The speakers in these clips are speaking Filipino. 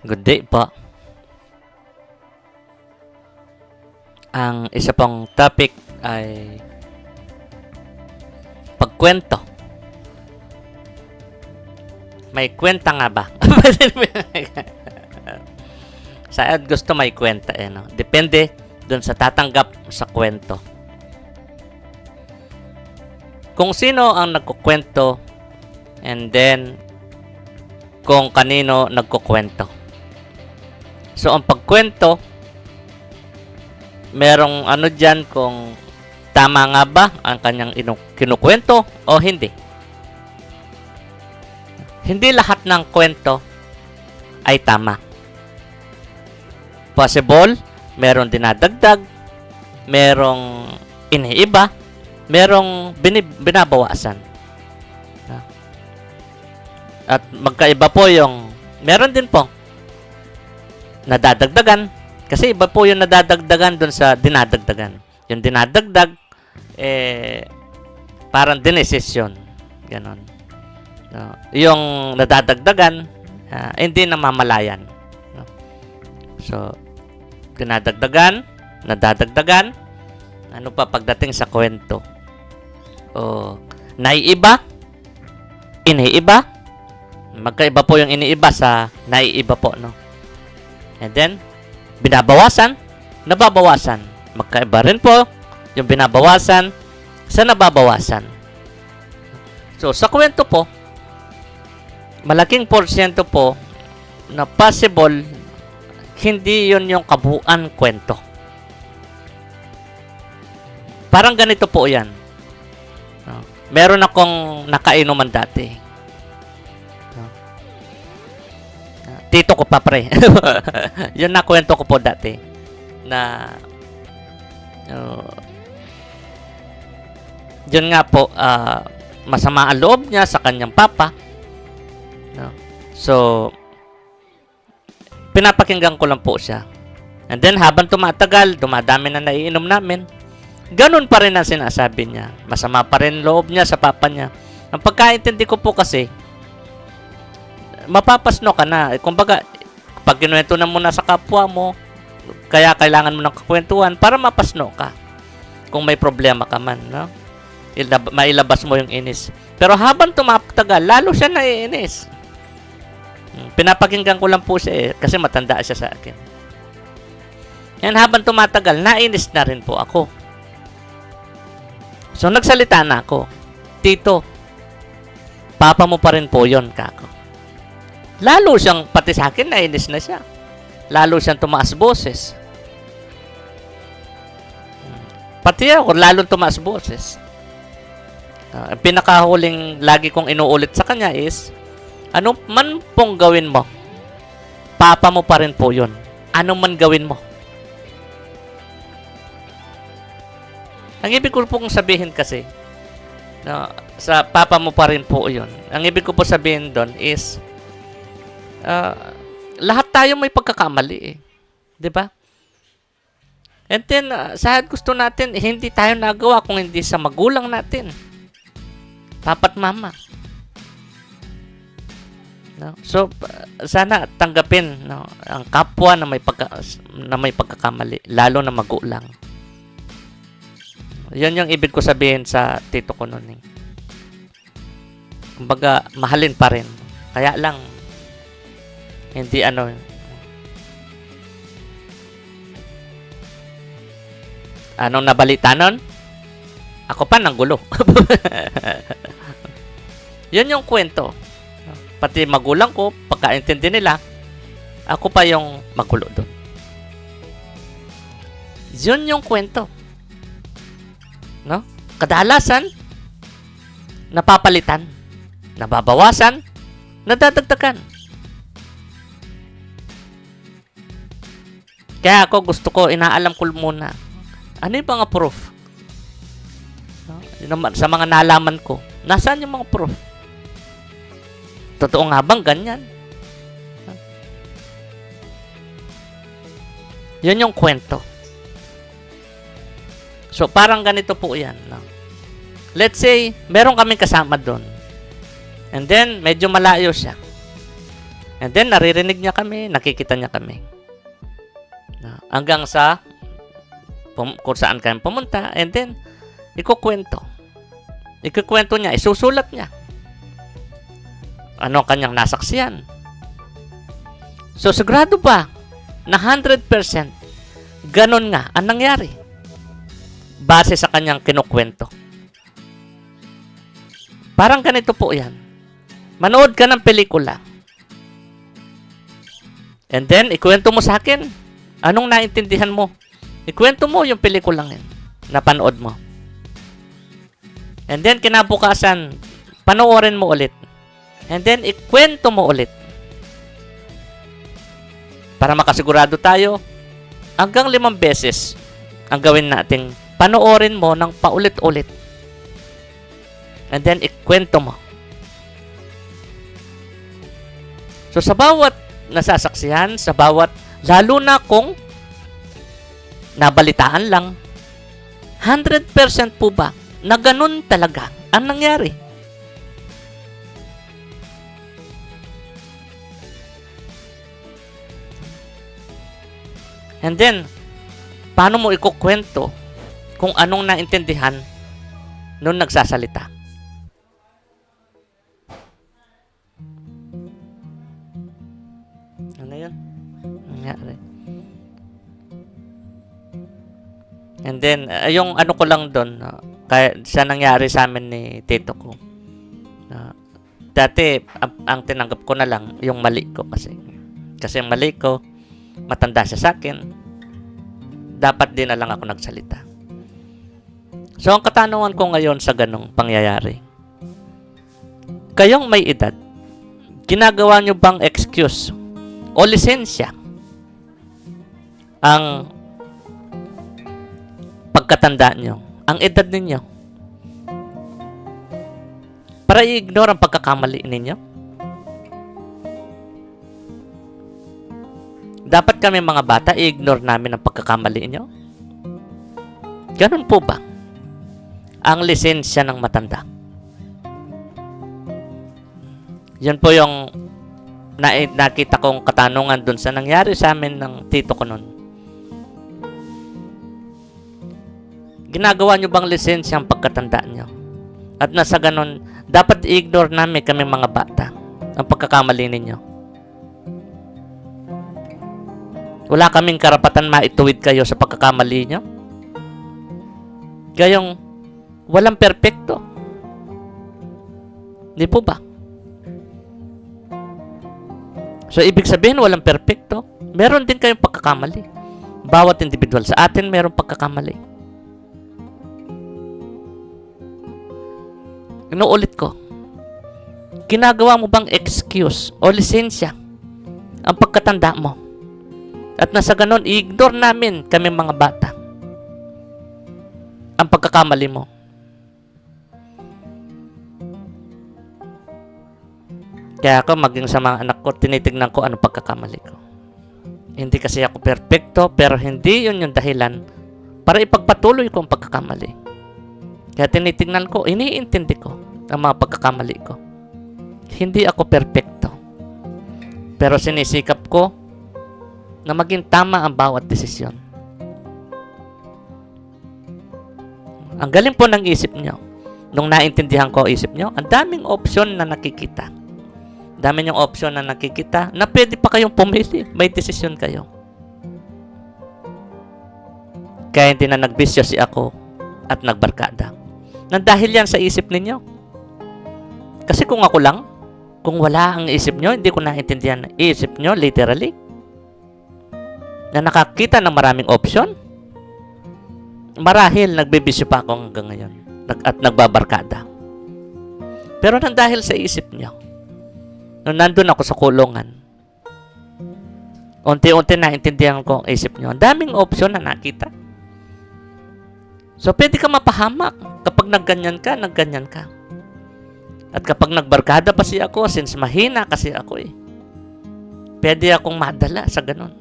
Good day po. Ang isa pong topic ay pagkwento. May kwenta nga ba? Saan gusto may kwenta no? Depende dun sa tatanggap sa kwento. Kung sino ang nagkukwento and then kung kanino nagkukwento. So, ang pagkwento, merong ano dyan kung tama nga ba ang kanyang kinukwento o hindi. Hindi lahat ng kwento ay tama. Possible, merong dinadagdag, merong iniiba, merong binabawasan. At magkaiba po yung, meron din po nadadagdagan, kasi iba po yung nadadagdagan dun sa dinadagdagan. Yung dinadagdag, parang dinesisyon. Ganon. No? Yung nadadagdagan, hindi namamalayan. No? So, dinadagdagan, nadadagdagan, ano pa pagdating sa kwento? O, naiiba, iniiba, magkaiba po yung iniiba sa naiiba po, no? And then, binabawasan, nababawasan. Magkaiba rin po yung binabawasan sa nababawasan. So, sa kwento po, malaking porsyento po na possible hindi yun yung kabuuan kwento. Parang ganito po yan. Meron akong nakainuman dati. Tito ko pa pre. Yun na kwento ko po dati na yun nga po masama ang loob niya sa kanyang papa. No? So pinapakinggan ko lang po siya. And then habang tumatagal, dumadami na naiinom namin. Ganun pa rin ang sinasabi niya. Masama pa rin loob niya sa papa niya. Ang pagkaintindi ko po kasi mapapasno ka na. Kumbaga, pag kinuwento na muna sa kapwa mo, kaya kailangan mo ng kakwentuhan para mapasno ka. Kung may problema ka man, no? Mailabas mo yung inis. Pero habang tumatagal, lalo siya naiinis. Pinapakinggan ko lang po siya kasi matanda siya sa akin. Yan, habang tumatagal, nainis na rin po ako. So, nagsalita na ako. Tito, papa mo pa rin po yun, kako. Lalo siyang, pati sa akin, nainis na siya. Lalo siyang tumaas boses. Pati ako, lalo tumaas boses. Ang pinakahuling lagi kong inuulit sa kanya is, ano man pong gawin mo, papa mo pa rin po yun. Ano man gawin mo. Ang ibig ko pong sabihin kasi, no, sa papa mo pa rin po yun. Ang ibig ko po sabihin doon is, lahat tayo may pagkakamali eh. 'Di ba? And then sa gusto natin hindi tayo nagawa kung hindi sa magulang natin. Papa't mama. No? So sana tanggapin, no, ang kapwa na may pagkakamali, lalo na magulang. 'Yan yung ibig ko sabihin sa tito ko noon eh. Kumbaga mahalin pa rin. Kaya lang hindi ano. Anong nabalita nun? Ako pa nang gulo. Yun yung kwento. Pati magulang ko, pagkaintindi nila, ako pa yung magulo doon. Yun yung kwento. No? Kadalasan, napapalitan, nababawasan, nadadagdagan. Kaya ako gusto ko, inaalam ko muna. Ano yung mga proof? No? Sa mga nalaman ko, nasaan yung mga proof? Totoo nga bang ganyan? No? Yun yung kwento. So, parang ganito po yan. No? Let's say, meron kaming kasama doon. And then, medyo malayo siya. And then, naririnig niya kami, nakikita niya kami. Hanggang sa kung saan kami pumunta, and then, ikukwento. Ikukwento niya, isusulat niya. Ano kanyang nasaksiyan. So, sigurado ba na 100% ganon nga ang nangyari base sa kanyang kinukwento? Parang ganito po yan. Manood ka ng pelikula. And then, ikwento mo sa akin. Anong naintindihan mo? Ikwento mo yung pelikulang yun. Napanood mo. And then, kinabukasan, panoorin mo ulit. And then, ikwento mo ulit. Para makasigurado tayo, hanggang 5 beses ang gawin nating panoorin mo ng paulit-ulit. And then, ikwento mo. So, sa bawat nasasaksihan, sa bawat, lalo na kung nabalitaan lang, 100% po ba na ganun talaga ang nangyari? And then, paano mo ikukwento kung anong naintindihan nung nagsasalita? Ano yun? Nangyari. And then, yung ano ko lang doon, kaya sa nangyari sa amin ni tito ko. Dati, ang tinanggap ko na lang yung mali ko kasi. Kasi yung mali ko, matanda siya sa akin. Dapat din na lang ako nagsalita. So, ang katanungan ko ngayon sa ganong pangyayari, kayong may edad, ginagawa nyo bang excuse o lisensya ang pagkatanda nyo, ang edad ninyo, para i-ignore ang pagkakamali ninyo? Dapat kami mga bata, i-ignore namin ang pagkakamali nyo? Ganun po ba ang lisensya ng matanda? Yun po yung nakita kong katanungan dun sa nangyari sa amin ng tito ko nun. Ginagawa nyo bang lisensya ang pagkatanda nyo? At nasa ganun, dapat i-ignore namin kami mga bata ang pagkakamali ninyo. Wala kaming karapatan maituwid kayo sa pagkakamali nyo? Gayong walang perpekto. Di po ba? So, ibig sabihin, walang perpekto. Meron din kayong pagkakamali. Bawat individual sa atin, meron pagkakamali. Inuulit ko. Ginagawa mo bang excuse o lisensya ang pagkatanda mo? At nasa ganon, i-ignore namin kami mga bata ang pagkakamali mo. Kaya ako, maging sa mga anak ko, tinitignan ko ano pagkakamali ko. Hindi kasi ako perfecto, pero hindi yun yung dahilan para ipagpatuloy ko ang pagkakamali. Kaya tinitignan ko, iniintindi ko ang mga pagkakamali ko. Hindi ako perfecto, pero sinisikap ko na maging tama ang bawat desisyon. Ang galing po ng isip nyo. Nung naintindihan ko isip nyo, ang daming opsyon na nakikita. Dami yung opsyon na nakikita na pwede pa kayong pumili. May desisyon kayo. Kaya hindi na nagbisyo si ako at nagbarkada. Nang dahil yan sa isip ninyo. Kasi kung ako lang, kung wala ang isip nyo, hindi ko naintindihan ang isip nyo, literally, na nakakita ng maraming opsyon, marahil nagbibisyo pa ako hanggang ngayon at nagbabarkada. Pero nang dahil sa isip nyo, nung nandun ako sa kulungan, unti-unti naintindihan ko ang isip nyo. Ang daming opsyon na nakita. So, pwede ka mapahamak kapag nagganyan ka, nagganyan ka. At kapag nagbarkada pa si ako, since mahina kasi ako pwede akong madala sa ganun.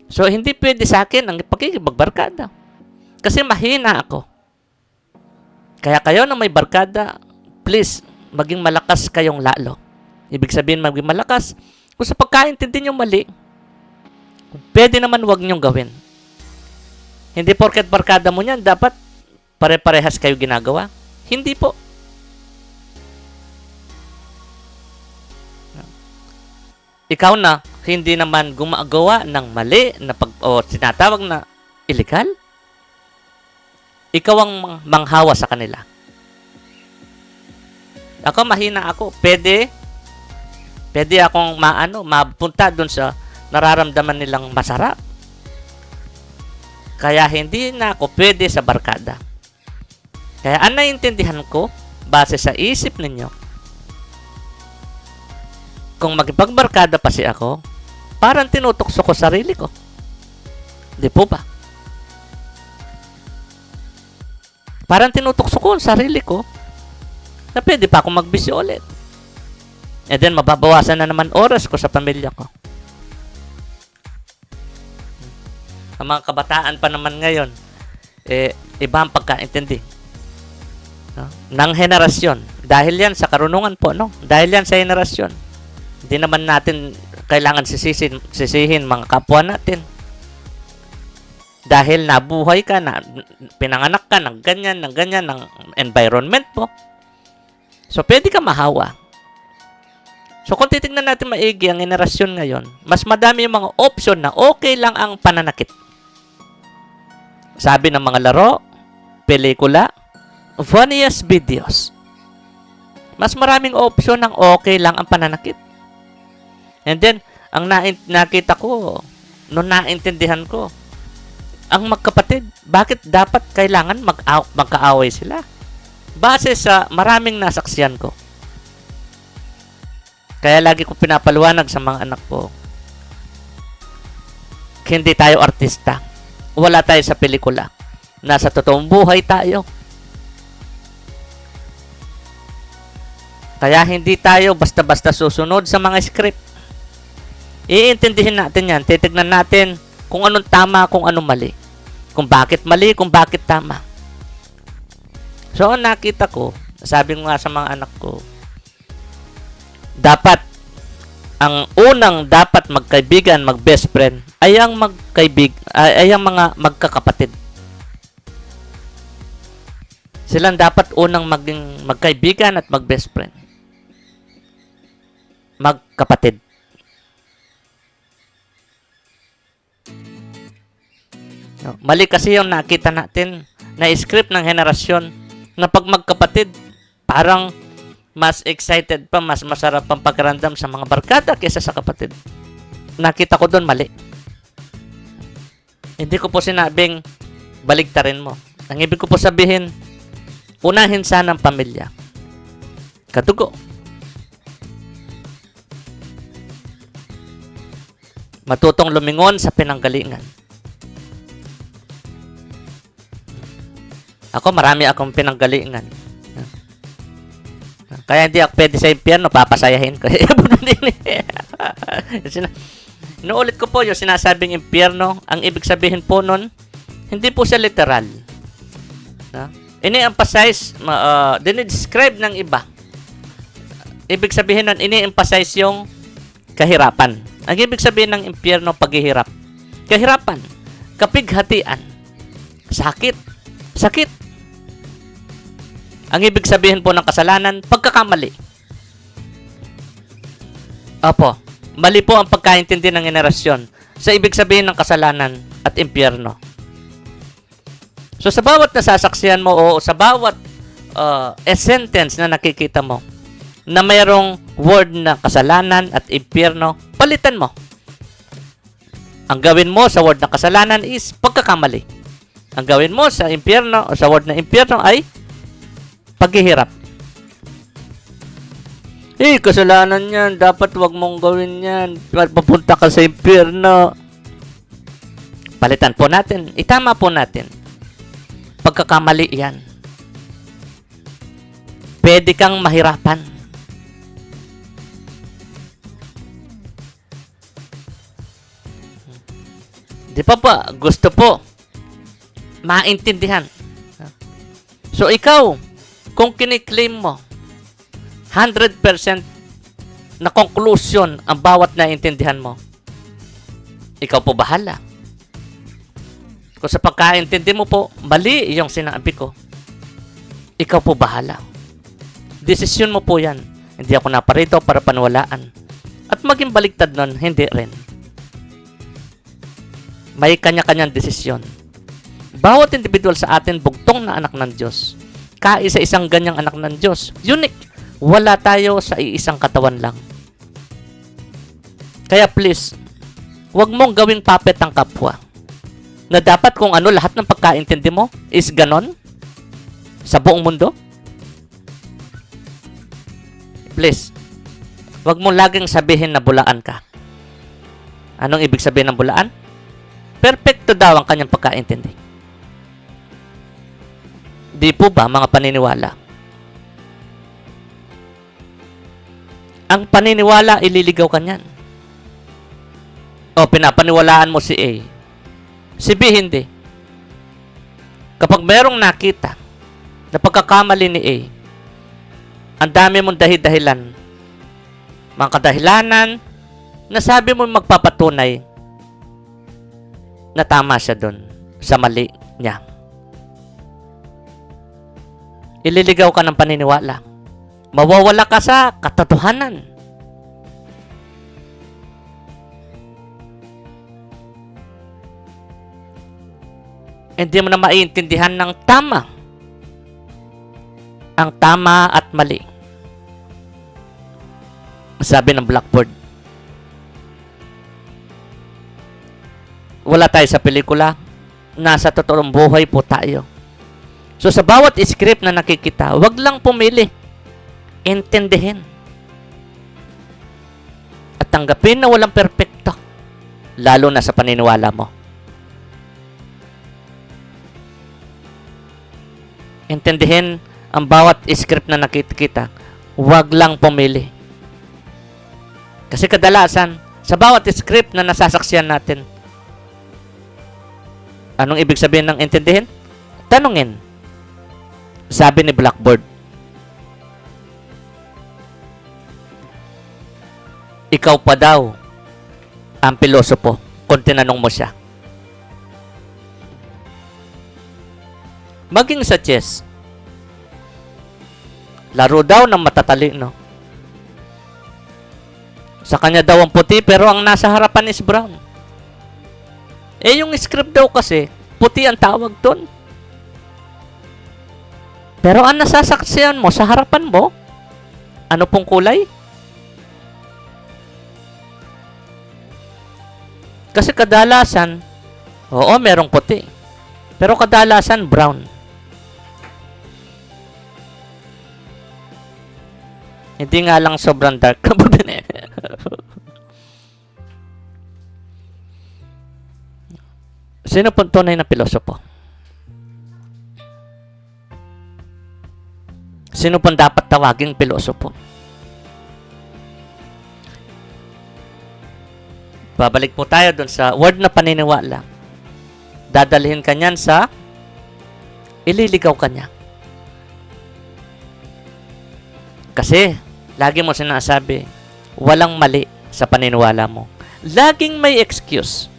So, hindi pwede sa akin ang pagkikibagbarkada. Kasi mahina ako. Kaya kayo na may barkada, please, maging malakas kayong lalo. Ibig sabihin, maging malakas. Kung sa pagkaintindi nyo mali, pwede naman wag nyong gawin. Hindi porket barkada mo niyan, dapat pare-parehas kayo ginagawa. Hindi po. Ikaw na, hindi naman gumagawa ng mali na o sinatawag na illegal. Ikaw ang manghawa sa kanila. Ako, mahina ako. Pwede akong mapunta dun sa nararamdaman nilang masarap. Kaya hindi na ako pwede sa barkada. Kaya ang naiintindihan ko, base sa isip ninyo, kung magipagbarkada pa si ako, parang tinutokso ko sarili ko. Di po ba? Parang tinutokso ko ang sarili ko na pwede pa akong magbisyo ulit. And then, mababawasan na naman oras ko sa pamilya ko. Ang mga kabataan pa naman ngayon, iba ang pagkaintindi. No? Ng henerasyon. Dahil yan sa karunungan po, no? Dahil yan sa henerasyon. Hindi naman natin kailangan sisihin mga kapwa natin. Dahil nabuhay ka, pinanganak ka ng ganyan, ng environment mo. So, pwede ka mahawa. So, kung titignan natin maigi ang henerasyon ngayon, mas madami yung mga option na okay lang ang pananakit. Sabi ng mga laro, pelikula, funniest videos. Mas maraming option ng okay lang ang pananakit. And then, ang nakita ko, nung naintindihan ko, ang magkapatid, bakit dapat kailangan magkaaway sila? Base sa maraming nasaksiyan ko. Kaya lagi ko pinapaliwanag sa mga anak ko, hindi tayo artista. Wala tayo sa pelikula. Nasa totoong buhay tayo. Kaya hindi tayo basta-basta susunod sa mga script. Iintindihin natin yan. Titignan natin kung anong tama, kung anong mali. Kung bakit mali, kung bakit tama. So, nakita ko, sabi ko nga sa mga anak ko, dapat, ang unang dapat magkaibigan, mag-best friend, ay ang mga magkakapatid. Silang dapat unang maging magkaibigan at mag-best friend. Magkapatid. Mali kasi yung nakita natin na script ng henerasyon na pag magkapatid, parang mas excited pa, mas masarap ang pakiramdam sa mga barkada kaysa sa kapatid. Nakita ko doon mali. Hindi ko po sinabing baligtarin mo. Ang ibig ko po sabihin, unahin sana ang pamilya. Kadugo. Matutong lumingon sa pinanggalingan. Ako, marami akong pinanggalingan. Kaya hindi ako pwede sa impyerno, papasayahin ko. Inuulit ko po yung sinasabing impyerno. Ang ibig sabihin po nun, hindi po siya literal. Ini-emphasize, dinidescribe ng iba. Ibig sabihin nun, ini-emphasize yung kahirapan. Ang ibig sabihin ng impyerno, paghihirap. Kahirapan, kapighatian, sakit. Ang ibig sabihin po ng kasalanan, pagkakamali. Opo, mali po ang pagkaintindi ng henerasyon sa ibig sabihin ng kasalanan at impyerno. So sa bawat nasasaksihan mo o sa bawat sentence na nakikita mo na mayroong word na kasalanan at impyerno, palitan mo. Ang gawin mo sa word na kasalanan is pagkakamali. Ang gawin mo sa impyerno o sa word na impyerno ay paghihirap. Kasalanan yan. Dapat wag mong gawin yan. Papunta ka sa impyerno. Palitan po natin. Itama po natin. Pagkakamali yan. Pwede kang mahirapan. Di pa ba? Gusto po maintindihan. So ikaw, kung kiniklaim mo 100% na conclusion ang bawat naiintindihan mo. Ikaw po bahala. Kung sa pagkaintindi mo po, mali yung sinabi ko, ikaw po bahala. Desisyon mo po yan. Hindi ako naparito para paniwalaan. At maging baliktad nun, hindi rin. May kanya-kanyang desisyon. Bawat individual sa atin, bugtong na anak ng Diyos. Kaisa-isang ganyang anak ng Diyos. Unique. Wala tayo sa iisang katawan lang. Kaya please, huwag mong gawing puppet ang kapwa. Na dapat kung ano lahat ng pagkaintindi mo is ganon sa buong mundo. Please, huwag mong laging sabihin na bulaan ka. Anong ibig sabihin ng bulaan? Perfecto daw ang kanyang pagkaintindi. Di po ba mga paniniwala? Ang paniniwala, ililigaw ka niyan. O pinapaniwalaan mo si A. Si B hindi. Kapag merong nakita na pagkakamali ni A, ang dami mong dahilan, mga kadahilanan na sabi mo magpapatunay na tama siya doon sa mali niya. Ililigaw ka ng paniniwala. Mawawala ka sa katotohanan. Hindi mo na maiintindihan ng tama. Ang tama at mali. Sabi ng Blackboard. Wala tayo sa pelikula. Nasa totoong buhay po tayo. So sa bawat script na nakikita, wag lang pumili. Intindihin. At tanggapin na walang perpekto. Lalo na sa paniniwala mo. Intindihin ang bawat script na nakikita. Wag lang pumili. Kasi kadalasan, sa bawat script na nasasaksiyan natin, anong ibig sabihin ng intindihin? Tanungin. Sabi ni Blackboard, ikaw pa daw ang pilosopo kung tinanong mo siya. Maging sa chess, laro daw ng matatalino. Sa kanya daw ang puti pero ang nasa harapan is brown. Eh yung script daw kasi, puti ang tawag doon. Pero ang nasasaksiyan mo sa harapan mo, ano pong kulay? Kasi kadalasan, oo, merong puti. Pero kadalasan, brown. Hindi nga lang sobrang dark. Sino pong tunay na pilosopo? Sino pong dapat tawaging pilosopo? Babalik po tayo dun sa word na paniniwala. Dadalhin ka niyan sa ililigaw ka niya. Kasi, lagi mo sinasabi, walang mali sa paniniwala mo. Laging may excuse.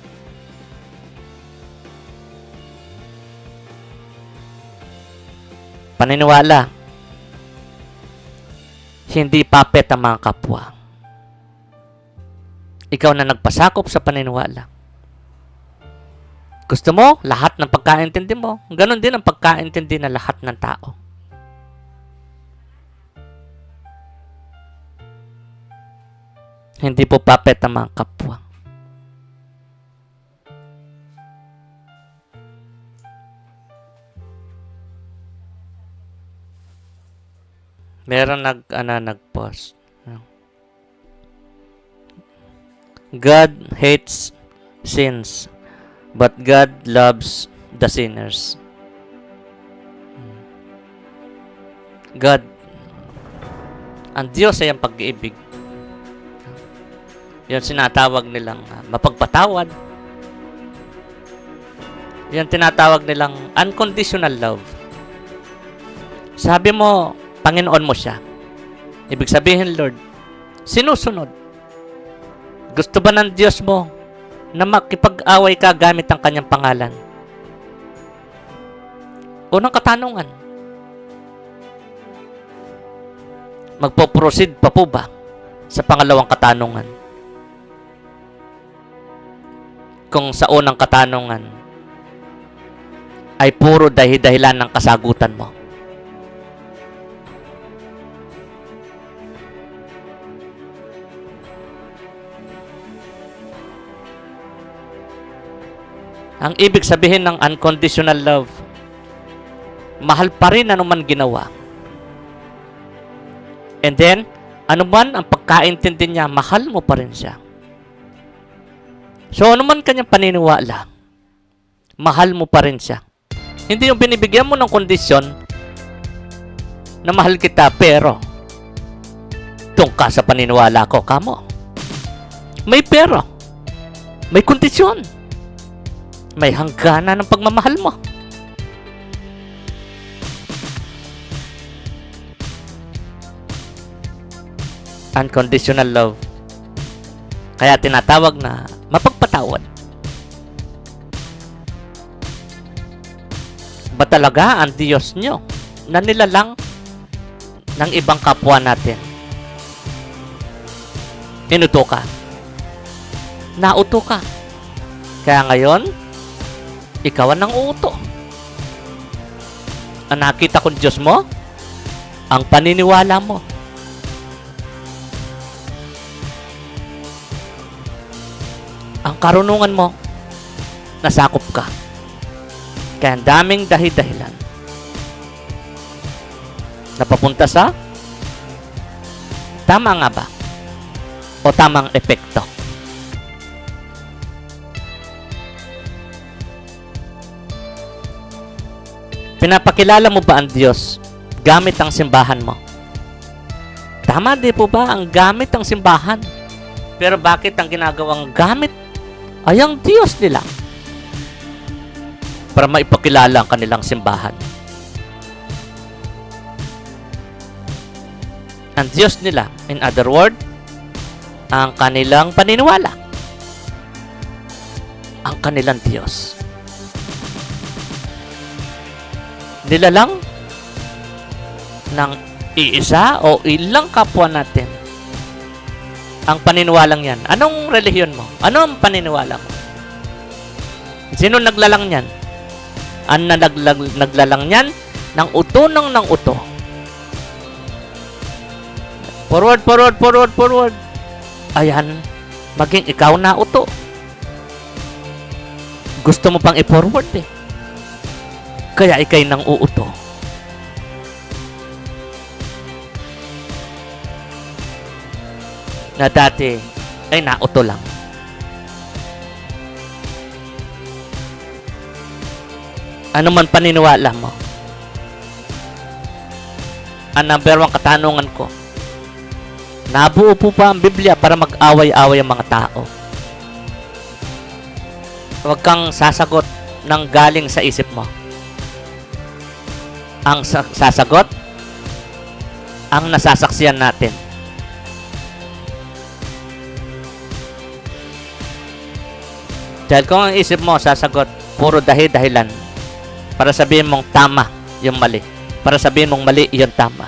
Paniniwala, hindi puppet ang mga kapwa. Ikaw na nagpasakop sa paniniwala. Gusto mo, lahat ng pagkaintindi mo. Ganon din ang pagkaintindi na lahat ng tao. Hindi po puppet ang mga kapwa. Meron nag-post. God hates sins, but God loves the sinners. God, ang Diyos ay ang pag-ibig. Yan sinatawag nilang mapagpatawad. Yan tinatawag nilang unconditional love. Sabi mo, Panginoon mo siya. Ibig sabihin, Lord, sinusunod. Gusto ba ng Diyos mo na makipag-away ka gamit ang kanyang pangalan? Unang katanungan, magpo-proceed pa po ba sa pangalawang katanungan? Kung sa unang katanungan ay puro dahilan ng kasagutan mo. Ang ibig sabihin ng unconditional love, mahal pa rin anuman ginawa. And then, anuman ang pagkaintindi niya, mahal mo pa rin siya. So, anuman kanyang paniniwala, mahal mo pa rin siya. Hindi yung binibigyan mo ng kondisyon na mahal kita, pero tungka sa paniniwala ko, kamo. May pero, may kondisyon. May hangganan ng pagmamahal mo. Unconditional love. Kaya tinatawag na mapagpatawad. Ba talaga ang Diyos nyo na nilalang ng ibang kapwa natin? Inuto ka. Nauto ka. Kaya ngayon, ikaw ang uuto. Ang nakita kong Diyos mo, ang paniniwala mo. Ang karunungan mo, nasakop ka. Kaya ang daming dahilan napapunta sa tama nga ba? O tamang epekto? Pinapakilala mo ba ang Diyos gamit ang simbahan mo? Tama di po ba ang gamit ang simbahan? Pero bakit ang ginagawang gamit ay ang Diyos nila? Para maipakilala ang kanilang simbahan. Ang Diyos nila, in other words, ang kanilang paniniwala. Ang kanilang Diyos. Nilalang ng iisa o ilang kapwa natin ang paniniwalang yan. Anong relihiyon mo? Ano ang paniniwala mo? Sino naglalang yan? Ang naglalang yan ng uto ng uto. Forward. Ayan, maging ikaw na uto. Gusto mo pang i-forward eh. Kaya ikay nang uuto. Na dati ay nauto lang. Ano man paniniwala mo? Ang number 1 katanungan ko, nabuo po ba ang Biblia para mag-away-away ang mga tao? Huwag kang sasagot ng galing sa isip mo. Ang sasagot, ang nasasaksiyan natin. Dahil kung ang isip mo sasagot, puro dahilan para sabihin mong tama yung mali. Para sabihin mong mali yung tama.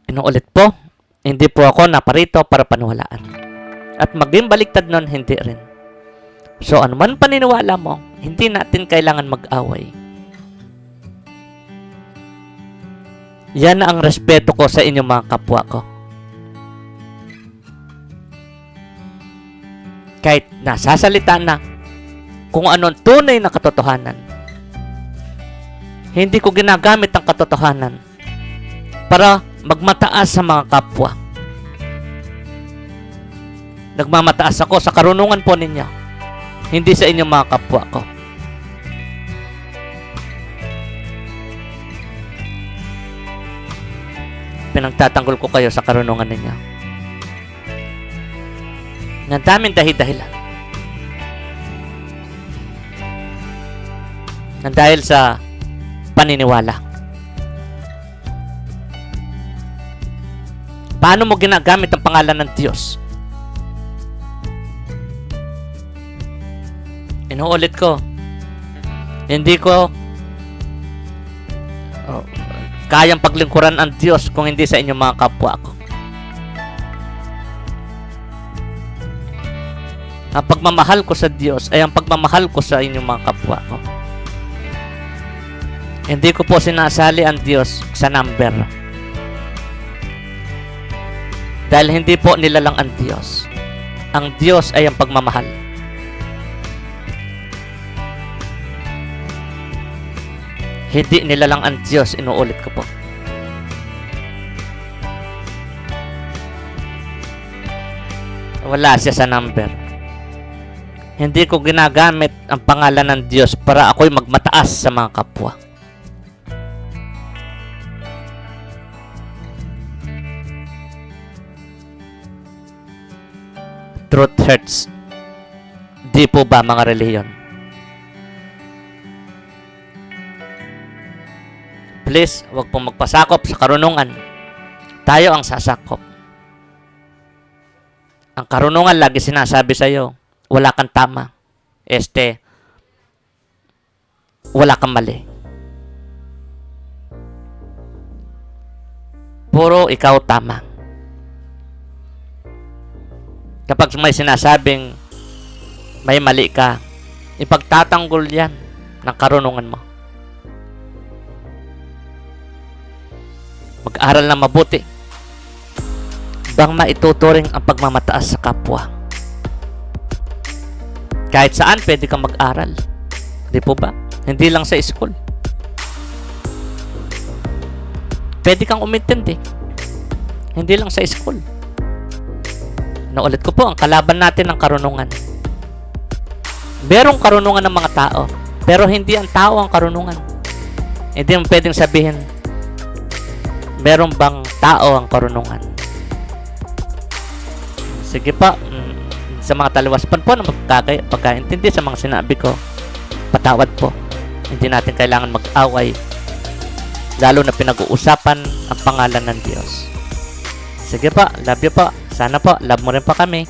Inuulit po, hindi po ako naparito para paniwalaan. At maging baliktad nun, hindi rin. So, anuman paniniwala mo, hindi natin kailangan mag-away. Yan ang respeto ko sa inyong mga kapwa ko. Kahit nasasalita na kung anong tunay na katotohanan, hindi ko ginagamit ang katotohanan para magmataas sa mga kapwa. Nagmamataas ako sa karunungan po ninyo, hindi sa inyong mga kapwa ko. Pinagtatanggol ko kayo sa karunungan ninyo. Ng daming dahilan. Nang dahil sa paniniwala. Paano mo ginagamit ang pangalan ng Diyos? Inuulit ko. Hindi ko kayang paglingkuran ang Diyos kung hindi sa inyong mga kapwa ko. Ang pagmamahal ko sa Diyos ay ang pagmamahal ko sa inyong mga kapwa ko. Hindi ko po sinasali ang Diyos sa number. Dahil hindi po nilalang ang Diyos. Ang Diyos ay ang pagmamahal. Hindi nilalang ang Diyos, inuulit ko po. Wala siya sa number. Hindi ko ginagamit ang pangalan ng Diyos para ako'y magmataas sa mga kapwa. Truth hurts. Di po ba mga reliyon? Please, huwag pong magpasakop sa karunungan. Tayo ang sasakop. Ang karunungan lagi sinasabi sa iyo, wala kang tama. Wala kang mali. Puro ikaw tama. Kapag may sinasabing may mali ka, ipagtatanggol yan ng karunungan mo. Mag-aral na mabuti bang maituturing ang pagmamataas sa kapwa. Kahit saan pwede kang mag-aral. Di po ba? Hindi lang sa school. Pwede kang umintindi. Hindi lang sa school. Naulit ko po, ang kalaban natin ng karunungan. Merong karunungan ng mga tao, pero hindi ang tao ang karunungan. Hindi mo pwedeng sabihin, meron bang tao ang karunungan? Sige pa, sa mga taliwaspan po na pagkaintindi sa mga sinabi ko, patawad po. Hindi natin kailangan mag-away, lalo na pinag-uusapan ang pangalan ng Diyos. Sige pa, love you po. Sana po, love mo rin pa kami.